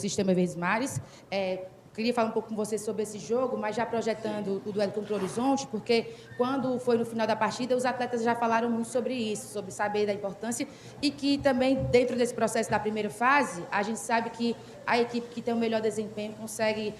Sistema Verdes Mares. Queria falar um pouco com você sobre esse jogo, mas já projetando o duelo contra o Horizonte, porque quando foi no final da partida, os atletas já falaram muito sobre isso, sobre saber da importância, e que também, dentro desse processo da primeira fase, a gente sabe que a equipe que tem o melhor desempenho consegue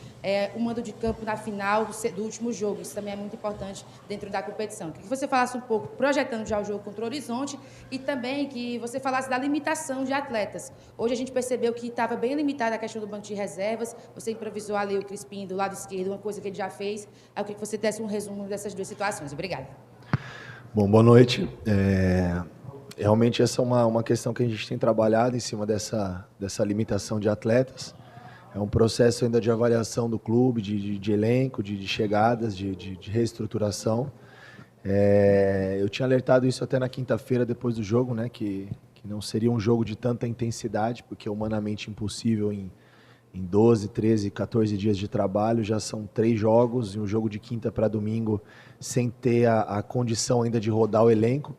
o mando de campo na final do último jogo. Isso também é muito importante dentro da competição. Queria que você falasse um pouco, projetando já o jogo contra o Horizonte, e também que você falasse da limitação de atletas. Hoje a gente percebeu que estava bem limitada a questão do banco de reservas, você improvisou ali o Crispim do lado esquerdo, uma coisa que ele já fez. Eu queria que você desse um resumo dessas duas situações. Obrigada. Bom, boa noite. Realmente essa é uma questão que a gente tem trabalhado em cima dessa limitação de atletas. É um processo ainda de avaliação do clube, de elenco, de chegadas, de reestruturação. Eu tinha alertado isso até na quinta-feira depois do jogo, né, que não seria um jogo de tanta intensidade, porque é humanamente impossível em 12, 13, 14 dias de trabalho, já são 3 jogos e um jogo de quinta para domingo sem ter a condição ainda de rodar o elenco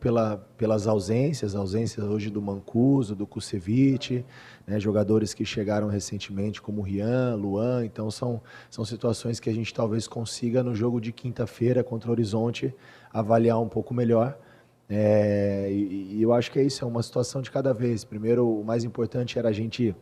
pelas ausências hoje do Mancuso, do Kusevich, né, jogadores que chegaram recentemente como Rian, Luan, então são situações que a gente talvez consiga no jogo de quinta-feira contra o Horizonte avaliar um pouco melhor. E eu acho que é isso, é uma situação de cada vez. Primeiro, o mais importante era a gente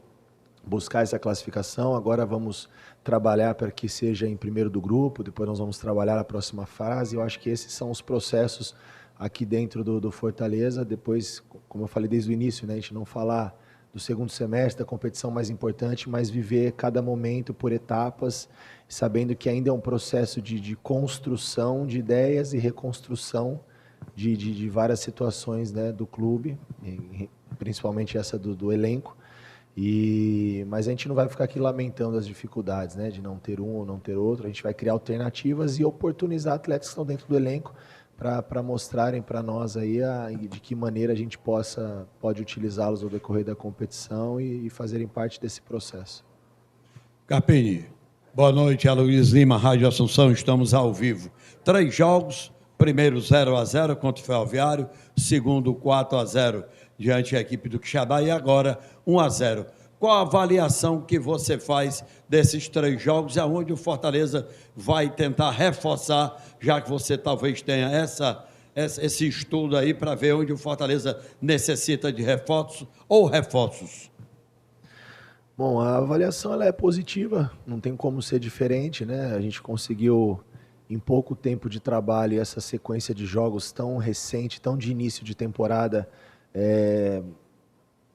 buscar essa classificação, agora vamos trabalhar para que seja em primeiro do grupo, depois nós vamos trabalhar a próxima fase. Eu acho que esses são os processos aqui dentro do Fortaleza. Depois, como eu falei desde o início, né, a gente não falar do segundo semestre, da competição mais importante, mas viver cada momento por etapas, sabendo que ainda é um processo de construção de ideias e reconstrução de várias situações, né, do clube, principalmente essa do elenco. Mas a gente não vai ficar aqui lamentando as dificuldades, né, de não ter um ou não ter outro. A gente vai criar alternativas e oportunizar atletas que estão dentro do elenco para mostrarem para nós aí de que maneira a gente pode utilizá-los ao decorrer da competição e fazerem parte desse processo. Carpini, boa noite, Aloysio Lima, Rádio Assunção, estamos ao vivo. 3 jogos, primeiro 0-0 contra o Ferroviário, segundo 4-0 diante da equipe do Quixadá e agora 1-0. Qual a avaliação que você faz desses 3 jogos e aonde o Fortaleza vai tentar reforçar, já que você talvez tenha esse estudo aí para ver onde o Fortaleza necessita de reforços ou reforços? Bom, a avaliação ela é positiva, não tem como ser diferente, né? A gente conseguiu, em pouco tempo de trabalho, essa sequência de jogos tão recente, tão de início de temporada,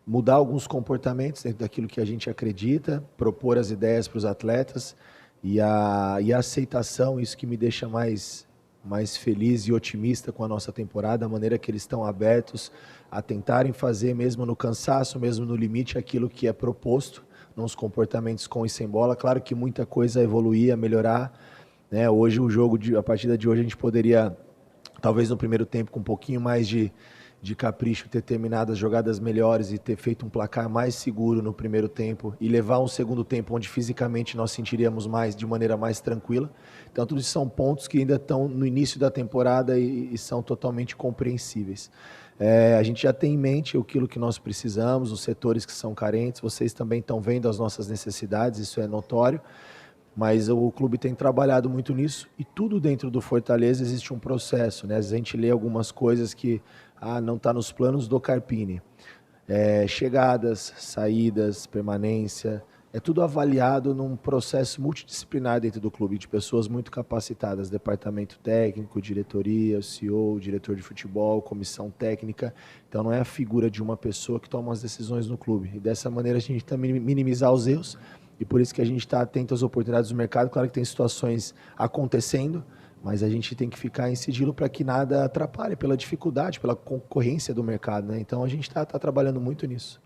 mudar alguns comportamentos dentro daquilo que a gente acredita, propor as ideias para os atletas e a aceitação, isso que me deixa mais feliz e otimista com a nossa temporada, a maneira que eles estão abertos a tentarem fazer, mesmo no cansaço, mesmo no limite, aquilo que é proposto, nos comportamentos com e sem bola. Claro que muita coisa a evoluir, a melhorar, né? Hoje a partida de hoje a gente poderia, talvez no primeiro tempo, com um pouquinho mais de capricho, ter terminado as jogadas melhores e ter feito um placar mais seguro no primeiro tempo e levar um segundo tempo onde fisicamente nós sentiríamos de maneira mais tranquila. Então, tudo isso são pontos que ainda estão no início da temporada e são totalmente compreensíveis. A gente já tem em mente aquilo que nós precisamos, os setores que são carentes, vocês também estão vendo as nossas necessidades, isso é notório. Mas o clube tem trabalhado muito nisso e tudo dentro do Fortaleza existe um processo, né? Às vezes a gente lê algumas coisas que não está nos planos do Carpini. Chegadas, saídas, permanência, é tudo avaliado num processo multidisciplinar dentro do clube, de pessoas muito capacitadas, departamento técnico, diretoria, CEO, diretor de futebol, comissão técnica. Então não é a figura de uma pessoa que toma as decisões no clube. E dessa maneira a gente tenta minimizar os erros. E por isso que a gente está atento às oportunidades do mercado. Claro que tem situações acontecendo, mas a gente tem que ficar em sigilo para que nada atrapalhe pela dificuldade, pela concorrência do mercado, né? Então a gente está trabalhando muito nisso.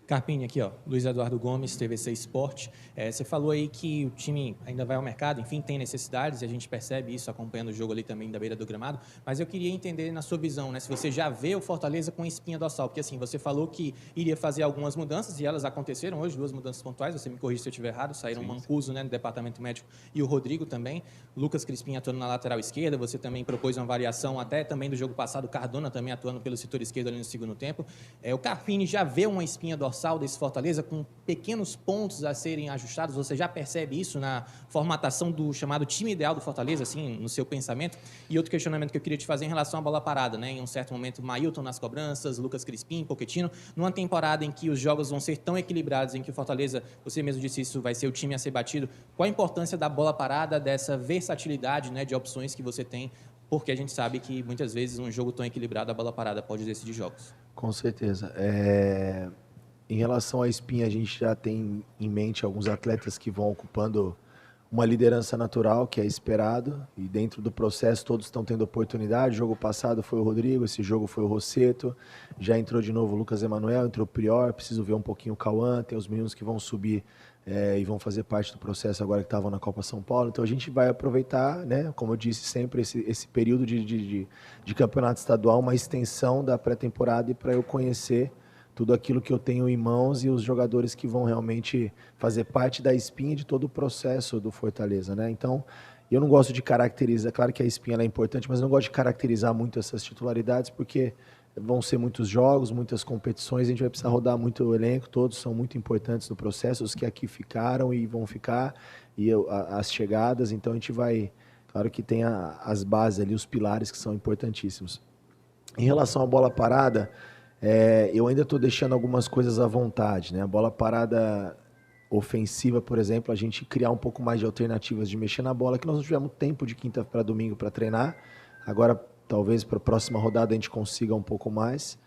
Carpini, aqui, ó, Luiz Eduardo Gomes, TVC Esporte. Você falou aí que o time ainda vai ao mercado, enfim, tem necessidades, e a gente percebe isso acompanhando o jogo ali também da beira do gramado, mas eu queria entender na sua visão, né, se você já vê o Fortaleza com espinha dorsal, porque assim, você falou que iria fazer algumas mudanças, e elas aconteceram hoje, 2 mudanças pontuais, você me corrige se eu estiver errado, saíram o Mancuso, né, no departamento médico, e o Rodrigo também, Lucas Crispim atuando na lateral esquerda, você também propôs uma variação até também do jogo passado, Cardona também atuando pelo setor esquerdo ali no segundo tempo. O Carpini já vê uma espinha dorsal reforçar o desse Fortaleza com pequenos pontos a serem ajustados? Você já percebe isso na formatação do chamado time ideal do Fortaleza, assim, no seu pensamento? E outro questionamento que eu queria te fazer em relação à bola parada, né? Em um certo momento, Mailton nas cobranças, Lucas Crispim, Pochettino, numa temporada em que os jogos vão ser tão equilibrados, em que o Fortaleza, você mesmo disse isso, vai ser o time a ser batido. Qual a importância da bola parada, dessa versatilidade, né, de opções que você tem? Porque a gente sabe que muitas vezes um jogo tão equilibrado, a bola parada pode decidir jogos. Com certeza. Em relação à Espinha, a gente já tem em mente alguns atletas que vão ocupando uma liderança natural, que é esperado, e dentro do processo todos estão tendo oportunidade. O jogo passado foi o Rodrigo, esse jogo foi o Rosseto, já entrou de novo o Lucas Emanuel, entrou o Prior, preciso ver um pouquinho o Cauã, tem os meninos que vão subir e vão fazer parte do processo agora que estavam na Copa São Paulo. Então a gente vai aproveitar, né, como eu disse sempre, esse período de campeonato estadual, uma extensão da pré-temporada, e para eu conhecer tudo aquilo que eu tenho em mãos e os jogadores que vão realmente fazer parte da espinha de todo o processo do Fortaleza, né? Então, eu não gosto de caracterizar, claro que a espinha ela é importante, mas eu não gosto de caracterizar muito essas titularidades, porque vão ser muitos jogos, muitas competições, a gente vai precisar rodar muito o elenco, todos são muito importantes no processo, os que aqui ficaram e vão ficar, e as chegadas, então a gente vai, claro que tem as bases ali, os pilares que são importantíssimos. Em relação à bola parada, eu ainda estou deixando algumas coisas à vontade, né? A bola parada ofensiva, por exemplo, a gente criar um pouco mais de alternativas de mexer na bola, que nós não tivemos tempo de quinta para domingo para treinar. Agora, talvez para a próxima rodada a gente consiga um pouco mais.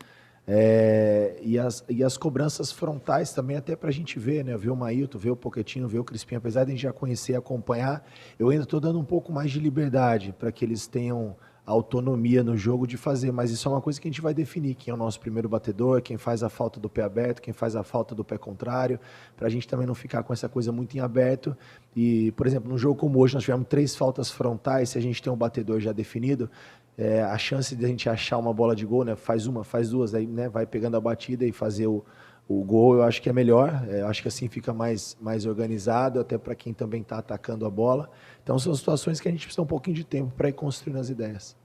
E as cobranças frontais também, até para a gente ver, né? Ver o Mailton, ver o Pochettino, ver o Crispim, apesar de a gente já conhecer e acompanhar, eu ainda estou dando um pouco mais de liberdade para que eles tenham autonomia no jogo de fazer, mas isso é uma coisa que a gente vai definir, quem é o nosso primeiro batedor, quem faz a falta do pé aberto, quem faz a falta do pé contrário, para a gente também não ficar com essa coisa muito em aberto. E, por exemplo, num jogo como hoje, nós tivemos 3 faltas frontais, se a gente tem um batedor já definido, a chance de a gente achar uma bola de gol, né, faz uma, faz duas, aí, né, vai pegando a batida e fazer o gol, eu acho que é melhor, eu acho que assim fica mais organizado, até para quem também está atacando a bola. Então são situações que a gente precisa um pouquinho de tempo para ir construindo as ideias.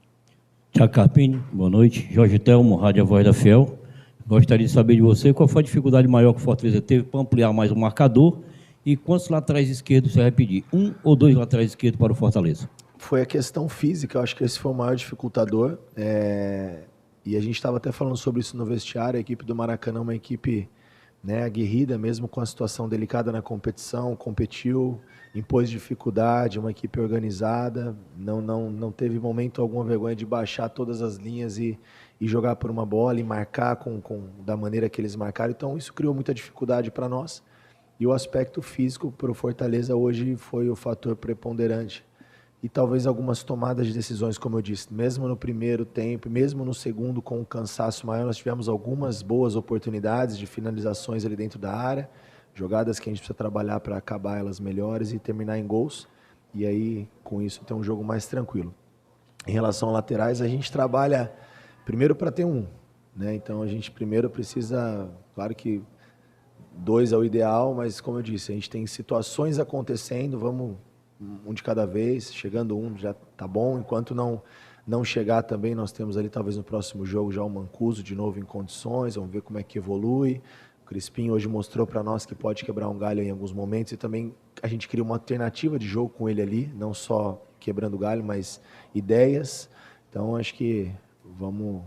Tiago Carpini, boa noite. Jorge Telmo, Rádio A Voz da Fiel. Gostaria de saber de você qual foi a dificuldade maior que o Fortaleza teve para ampliar mais o marcador e quantos laterais esquerdos você vai pedir? 1 ou 2 laterais esquerdos para o Fortaleza? Foi a questão física, eu acho que esse foi o maior dificultador. E a gente estava até falando sobre isso no vestiário. A equipe do Maracanã é uma equipe, né, aguerrida, mesmo com a situação delicada na competição, competiu, impôs dificuldade, uma equipe organizada, não teve momento alguma vergonha de baixar todas as linhas e jogar por uma bola e marcar da maneira que eles marcaram. Então isso criou muita dificuldade para nós. E o aspecto físico para o Fortaleza hoje foi o fator preponderante. E talvez algumas tomadas de decisões, como eu disse, mesmo no primeiro tempo, mesmo no segundo com um cansaço maior, nós tivemos algumas boas oportunidades de finalizações ali dentro da área, jogadas que a gente precisa trabalhar para acabar elas melhores e terminar em gols, e aí com isso ter um jogo mais tranquilo. Em relação a laterais, a gente trabalha primeiro para ter um, né? Então a gente primeiro precisa, claro que 2 é o ideal, mas como eu disse, a gente tem situações acontecendo, vamos um de cada vez, chegando um já tá bom, enquanto não chegar também, nós temos ali talvez no próximo jogo já o Mancuso de novo em condições, vamos ver como é que evolui. O Crispim hoje mostrou para nós que pode quebrar um galho em alguns momentos e também a gente cria uma alternativa de jogo com ele ali, não só quebrando galho, mas ideias. Então acho que vamos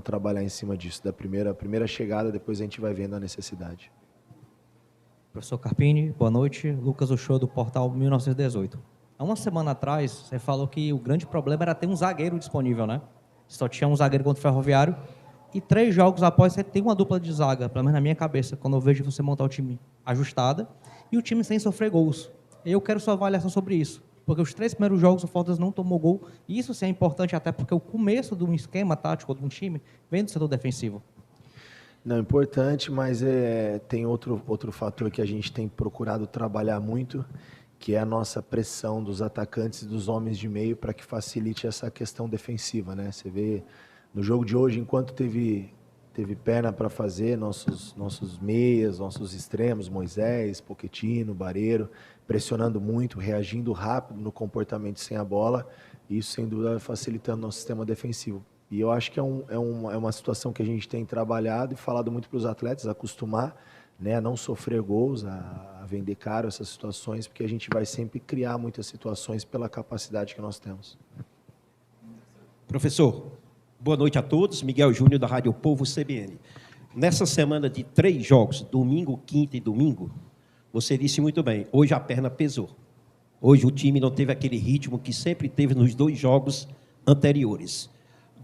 trabalhar em cima disso, da primeira chegada, depois a gente vai vendo a necessidade. Professor Carpini, boa noite. Lucas Ochoa, do portal 1918. Há uma semana atrás, você falou que o grande problema era ter um zagueiro disponível, né? Só tinha um zagueiro contra o Ferroviário. E 3 jogos após, você tem uma dupla de zaga, pelo menos na minha cabeça, quando eu vejo você montar o time ajustada e o time sem sofrer gols. Eu quero sua avaliação sobre isso. Porque os 3 primeiros jogos o Fortaleza não tomou gol. E isso sim é importante até porque o começo de um esquema tático de um time vem do setor defensivo. Não, importante, mas tem outro fator que a gente tem procurado trabalhar muito, que é a nossa pressão dos atacantes e dos homens de meio para que facilite essa questão defensiva, né? Você vê no jogo de hoje, enquanto teve perna para fazer, nossos meias, nossos extremos, Moisés, Pochettino, Bareiro, pressionando muito, reagindo rápido no comportamento sem a bola, isso sem dúvida vai facilitando nosso sistema defensivo. E eu acho que é uma situação que a gente tem trabalhado e falado muito para os atletas, acostumar, né, a não sofrer gols, a vender caro essas situações, porque a gente vai sempre criar muitas situações pela capacidade que nós temos. Professor, boa noite a todos. Miguel Júnior, da Rádio Povo CBN. Nessa semana de 3 jogos, domingo, quinta e domingo, você disse muito bem, hoje a perna pesou. Hoje o time não teve aquele ritmo que sempre teve nos 2 jogos anteriores.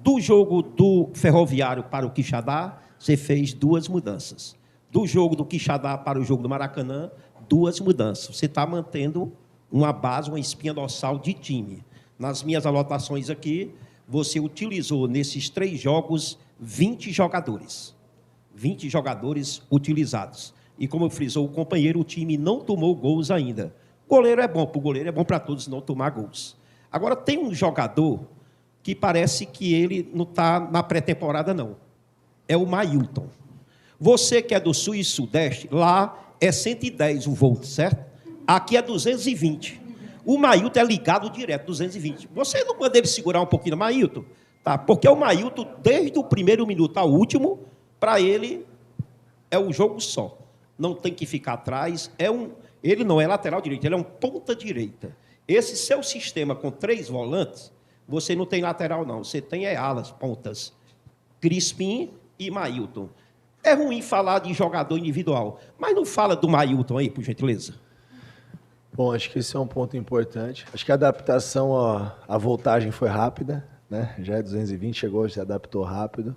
Do jogo do Ferroviário para o Quixadá, você fez 2 mudanças. Do jogo do Quixadá para o jogo do Maracanã, 2 mudanças. Você está mantendo uma base, uma espinha dorsal de time. Nas minhas anotações aqui, você utilizou nesses 3 jogos 20 jogadores. 20 jogadores utilizados. E como frisou o companheiro, o time não tomou gols ainda. Goleiro é bom, para o goleiro é bom para todos não tomar gols. Agora, tem um jogador que parece que ele não está na pré-temporada, não. É o Mailton. Você que é do Sul e Sudeste, lá é 110 o volt, certo? Aqui é 220. O Mailton é ligado direto, 220. Você não manda ele segurar um pouquinho, Mailton? Tá? Porque o Mailton, desde o primeiro minuto ao último, para ele é um jogo só. Não tem que ficar atrás. Ele não é lateral direito, ele é um ponta direita. Esse seu sistema com 3 volantes, você não tem lateral, não. Você tem alas, pontas. Crispim e Mailton. É ruim falar de jogador individual, mas não fala do Mailton aí, por gentileza. Bom, acho que esse é um ponto importante. Acho que a adaptação à voltagem foi rápida, né? Já é 220, chegou, se adaptou rápido.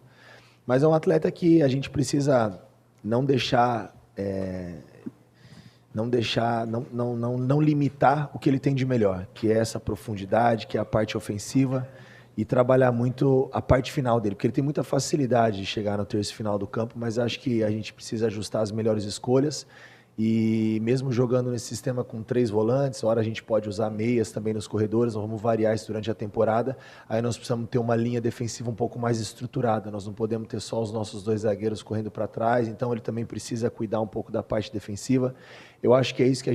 Mas é um atleta que a gente precisa não deixar, não limitar o que ele tem de melhor, que é essa profundidade, que é a parte ofensiva, e trabalhar muito a parte final dele, porque ele tem muita facilidade de chegar no terço final do campo, mas acho que a gente precisa ajustar as melhores escolhas. E mesmo jogando nesse sistema com 3 volantes, hora a gente pode usar meias também nos corredores, nós vamos variar isso durante a temporada, aí nós precisamos ter uma linha defensiva um pouco mais estruturada, nós não podemos ter só os nossos 2 zagueiros correndo para trás, então ele também precisa cuidar um pouco da parte defensiva. Eu acho que é isso que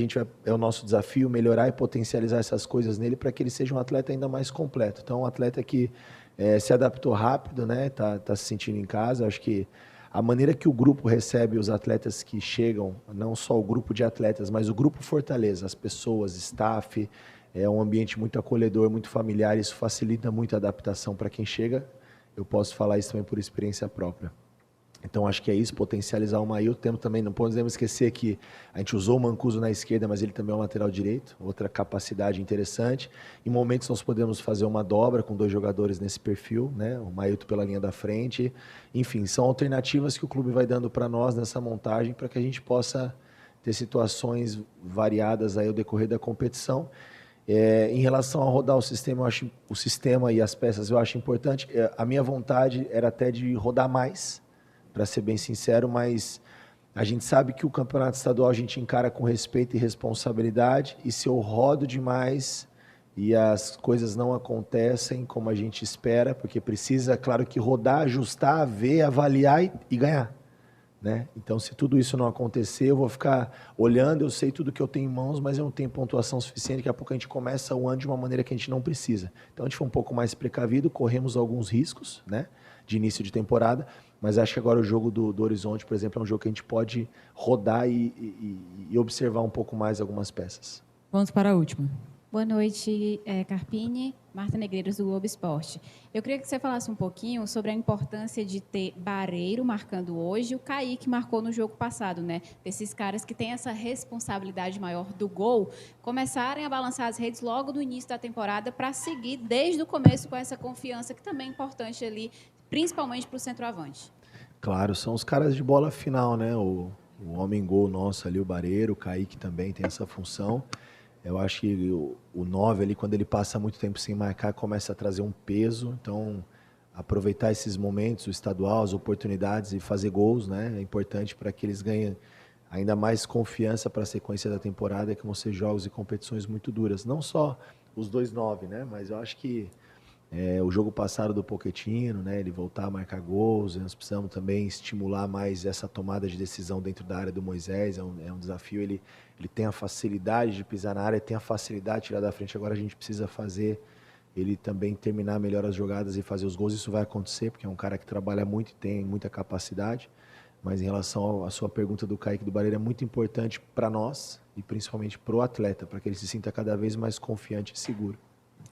é o nosso desafio, melhorar e potencializar essas coisas nele para que ele seja um atleta ainda mais completo. Então, um atleta que se adaptou rápido, né, tá se sentindo em casa, acho que a maneira que o grupo recebe os atletas que chegam, não só o grupo de atletas, mas o grupo Fortaleza, as pessoas, staff, é um ambiente muito acolhedor, muito familiar, isso facilita muito a adaptação para quem chega. Eu posso falar isso também por experiência própria. Então, acho que é isso, potencializar o Mailton. Temos também, não podemos esquecer que a gente usou o Mancuso na esquerda, mas ele também é um lateral direito, outra capacidade interessante. Em momentos nós podemos fazer uma dobra com 2 jogadores nesse perfil, né? O Mailton pela linha da frente. Enfim, são alternativas que o clube vai dando para nós nessa montagem para que a gente possa ter situações variadas aí ao decorrer da competição. Em relação a rodar o sistema, eu acho o sistema e as peças eu acho importante. A minha vontade era até de rodar mais, para ser bem sincero, mas a gente sabe que o campeonato estadual a gente encara com respeito e responsabilidade, e se eu rodo demais e as coisas não acontecem como a gente espera, porque precisa, claro que rodar, ajustar, ver, avaliar e ganhar, né? Então, se tudo isso não acontecer, eu vou ficar olhando, eu sei tudo que eu tenho em mãos, mas eu não tenho pontuação suficiente, daqui a pouco a gente começa o ano de uma maneira que a gente não precisa. Então, a gente foi um pouco mais precavido, corremos alguns riscos, né, de início de temporada, mas acho que agora o jogo do Horizonte, por exemplo, é um jogo que a gente pode rodar e observar um pouco mais algumas peças. Vamos para a última. Boa noite, Carpini, Marta Negreiros, do Globo Esporte. Eu queria que você falasse um pouquinho sobre a importância de ter Bareiro marcando hoje e o Kaique marcou no jogo passado, né? Desses caras que têm essa responsabilidade maior do gol, começarem a balançar as redes logo no início da temporada para seguir desde o começo com essa confiança que também é importante ali, principalmente para o centroavante. Claro, são os caras de bola final, né? O homem-gol nosso ali, o Bareiro, o Kaique também tem essa função. Eu acho que o 9 ali, quando ele passa muito tempo sem marcar, começa a trazer um peso. Então, aproveitar esses momentos, o estadual, as oportunidades e fazer gols, né? É importante para que eles ganhem ainda mais confiança para a sequência da temporada, que vão ser jogos e competições muito duras. Não só os 2 9, né? Mas eu acho que o jogo passado do Pochettino, né? Ele voltar a marcar gols. Nós precisamos também estimular mais essa tomada de decisão dentro da área do Moisés. É um desafio. Ele tem a facilidade de pisar na área, tem a facilidade de tirar da frente. Agora a gente precisa fazer ele também terminar melhor as jogadas e fazer os gols. Isso vai acontecer, porque é um cara que trabalha muito e tem muita capacidade. Mas em relação à sua pergunta do Kaique do Barreiro, é muito importante para nós e principalmente para o atleta, para que ele se sinta cada vez mais confiante e seguro.